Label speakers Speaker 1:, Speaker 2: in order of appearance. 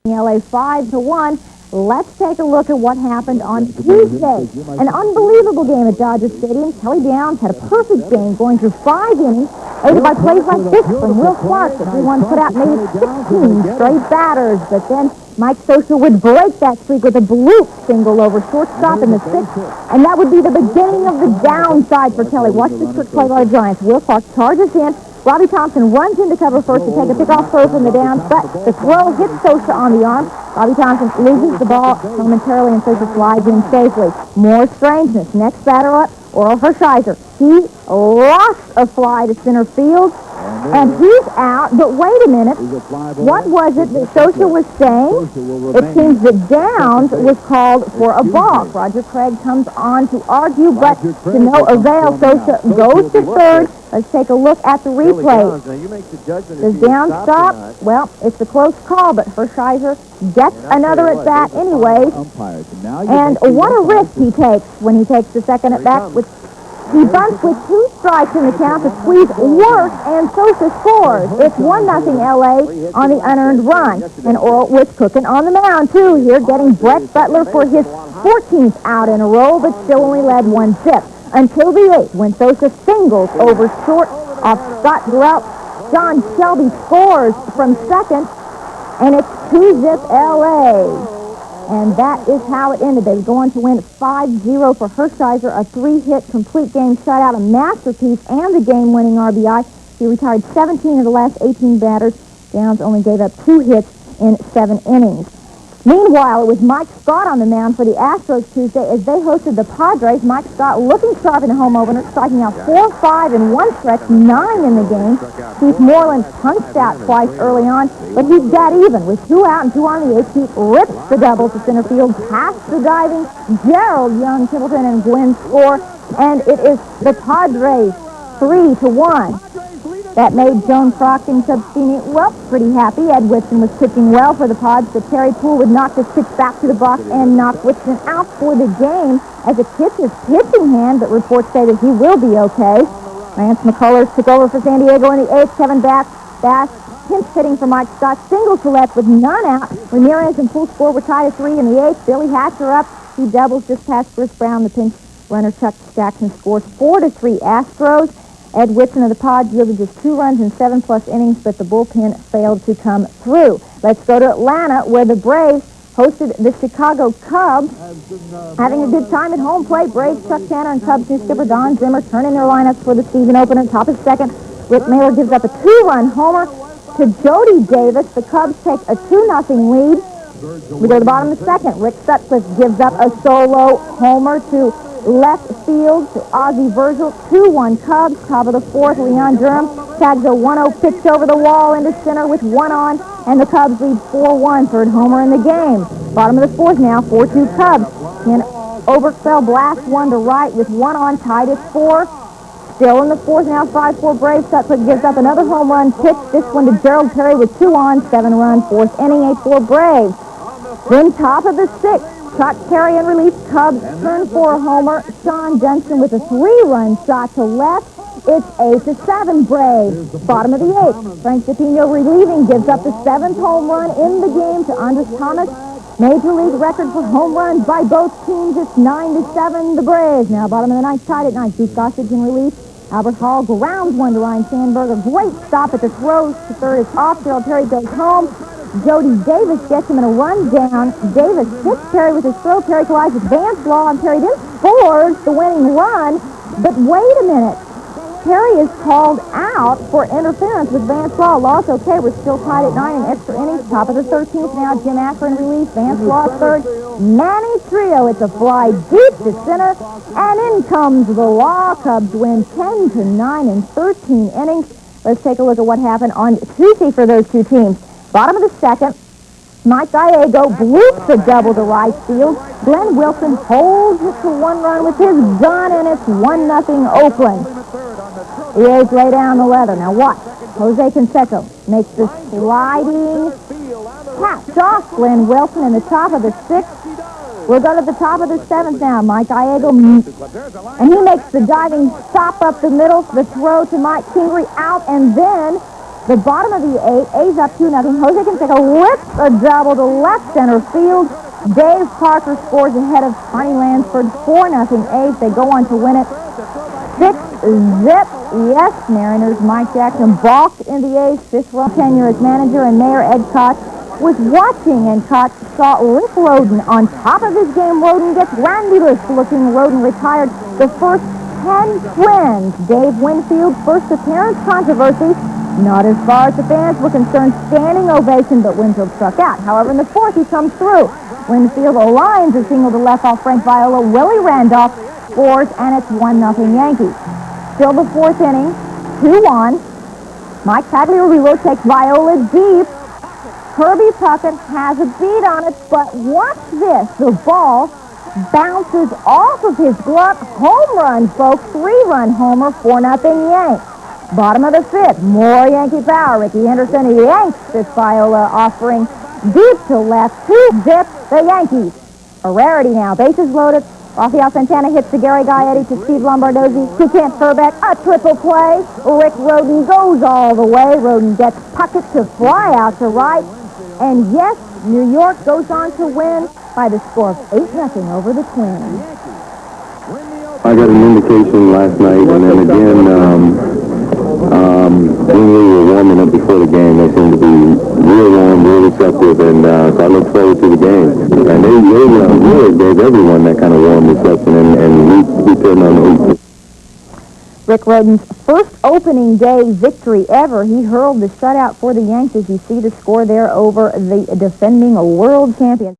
Speaker 1: LA 5-1. Let's take a look at what happened on Tuesday. An unbelievable game at Dodger Stadium. Kelly Downs had a perfect game going through 5 innings, aided by plays like this from Will Clark that he once put out maybe 16 straight batters. But then Mike Scioscia would break that streak with a bloop single over shortstop in the 6th, and that would be the beginning of the downside for Kelly. Watch this trick play by the Giants. Will Clark charges in. Robbie Thompson runs in to cover first to take a pickoff throw from the downs, but the throw hits Scioscia on the arm. Robbie Thompson loses the ball momentarily, and Scioscia slides in safely. More strangeness. Next batter up, Oral Hershiser. He lost a fly to center field, and he's out. But wait a minute. What was it that Scioscia was saying? It seems that Downs was called for a balk. Roger Craig comes on to argue, but to no avail. Scioscia goes to third. Let's take a look at the replay. Does Downs stop? Well, it's a close call, but Hershiser gets another at bat anyway. And what a risk he takes when he takes the second at bat. He bunts with 2 strikes in the count to squeeze work, and Scioscia scores. It's 1-0 LA on the unearned run. And Oral was cooking on the mound, too, here, getting Brett Butler for his 14th out in a row, but still only led 1-0. Until the 8th, when Scioscia singles over short off Scott Grout. John Shelby scores from second, and it's 2-0 LA. And that is how it ended. They were going to win 5-0 for Hershiser, a 3-hit complete game shutout, a masterpiece, and the game-winning RBI. He retired 17 of the last 18 batters. Downs only gave up 2 hits in 7 innings. Meanwhile, it was Mike Scott on the mound for the Astros Tuesday as they hosted the Padres. Mike Scott looking sharp in the home opener, striking out 4-5 in one stretch, 9 in the game. Keith Moreland punched out twice early on, but he got even. With 2 out and 2 on the 8th, he rips the double to center field, past the diving Gerald Young, Templeton, and Gwynn score, and it is the Padres 3-1. That made Joan Procting Substini, well, pretty happy. Ed Whitson was pitching well for the Pods, but Terry Poole would knock this pitch back to the box and knock Whitson out for the game as a pitch is pitching hand, but reports say that he will be okay. Lance McCullers took over for San Diego in the 8th. Kevin Bass pinch hitting for Mike Scott, single to left with none out. Ramirez and Poole score were tied at 3 in the 8th. Billy Hatcher up. He doubles just past Chris Brown. The pinch runner Chuck Jackson scores 4-3 Astros. Ed Whitson of the Pods yielded just 2 runs in 7+ innings, but the bullpen failed to come through. Let's go to Atlanta, where the Braves hosted the Chicago Cubs. Having a good time at home plate, Braves, Chuck Tanner, and Cubs new skipper Don Zimmer turn in their lineups for the season opener. Top of 2nd, Rick Mailer gives up a 2-run homer to Jody Davis. The Cubs take a 2-0 lead. We go to the bottom of the 2nd. Rick Sutcliffe gives up a solo homer to left field to Ozzie Virgil. 2-1 Cubs. Top of the 4th, Leon Durham tags a 1-0 pitch over the wall into center with 1 on, and the Cubs lead 4-1. 3rd homer in the game. Bottom of the 4th now, 4-2 Cubs. Ken Oberkfell blasts 1 to right with 1 on, tied at 4. Still in the 4th now, 5-4 Braves. Sutcliffe gives up another home run pitch, this one to Gerald Perry with 2 on, 7-run, 4th inning, 8-4 Braves. Then top of the 6th, Chuck Terry in relief. Cubs turn for a homer. Sean Dunston with a 3-run shot to left. It's 8-7 Braves. Bottom of the 8th. Frank DePino relieving gives up the 7th home run in the game to Andres Thomas. Major league record for home runs by both teams. It's 9-7 the Braves. Now bottom of the 9th, tied at 9. Steve Gossage in relief. Albert Hall grounds 1 to Ryan Sandberg. A great stop at the throws to third. It's off. Gerald Perry goes home. Jody Davis gets him in a run down. Davis hits Perry with his throw. Perry collides with Vance Law, and Perry then scores the winning run. But wait a minute. Perry is called out for interference with Vance Law. Law's okay. We're still tied at 9 in extra innings. Top of the 13th now. Jim Acker in relief. Vance Law 3rd. Manny Trio. It's a fly deep to center. And in comes the Law. Cubs win 10-9 in 13 innings. Let's take a look at what happened on Tuesday for those two teams. Bottom of the 2nd, Mike Gallego bloops a double to right field. Glenn Wilson holds it to 1 run with his gun, and it's 1-0 Oakland. The A's lay down the leather. Now watch. Jose Canseco makes the sliding catch off Glenn Wilson in the top of the 6th. We'll go to the top of the 7th now. Mike Gallego, and he makes the diving stop up the middle. The throw to Mike Kingery out, and then The bottom of the eighth, A's up 2-0. Jose Canseco whips a double to left center field. Dave Parker scores ahead of Connie Lansford, 4-0 A's. They go on to win it 6-zip. Yes, Mariners. Mike Jackson balked in the A's fifth run tenure as manager, and Mayor Ed Koch was watching, and Koch saw Rick Rhoden on top of his game. Rhoden gets Randy-less-looking. Rhoden retired the first 10 Twins. Dave Winfield's first appearance controversy. Not as far as the fans were concerned. Standing ovation, but Winfield struck out. However, in the fourth, he comes through. Winfield aligns a single to left off Frank Viola. Willie Randolph scores, and it's 1-0 Yankees. Still the fourth inning, 2-1. Mike Tagliarulo takes Viola deep. Kirby Puckett has a beat on it, but watch this. The ball bounces off of his glove. Home run, folks. 3-run homer, 4-0 Yanks. Bottom of the fifth, more Yankee power. Ricky Henderson yanks this Viola offering deep to left. 2-zip the Yankees. A rarity now. Bases loaded. Rafael Santana hits to Gary Gaetti, to Steve Lombardozzi, to Kent Herbeck. A triple play. Rick Rhoden goes all the way. Rhoden gets Puckett to fly out to right. And yes, New York goes on to win by the score of 8-0 over the Twins.
Speaker 2: I got an indication last night, and then again, when we were warming up before the game, they seemed to be real warm, real receptive, and so I look forward to the game. And they really gave everyone that kind of warm reception, and we putting on the hoop.
Speaker 1: Rick Rhoden's first opening day victory ever. He hurled the shutout for the Yanks, as you see the score there over the defending world champions.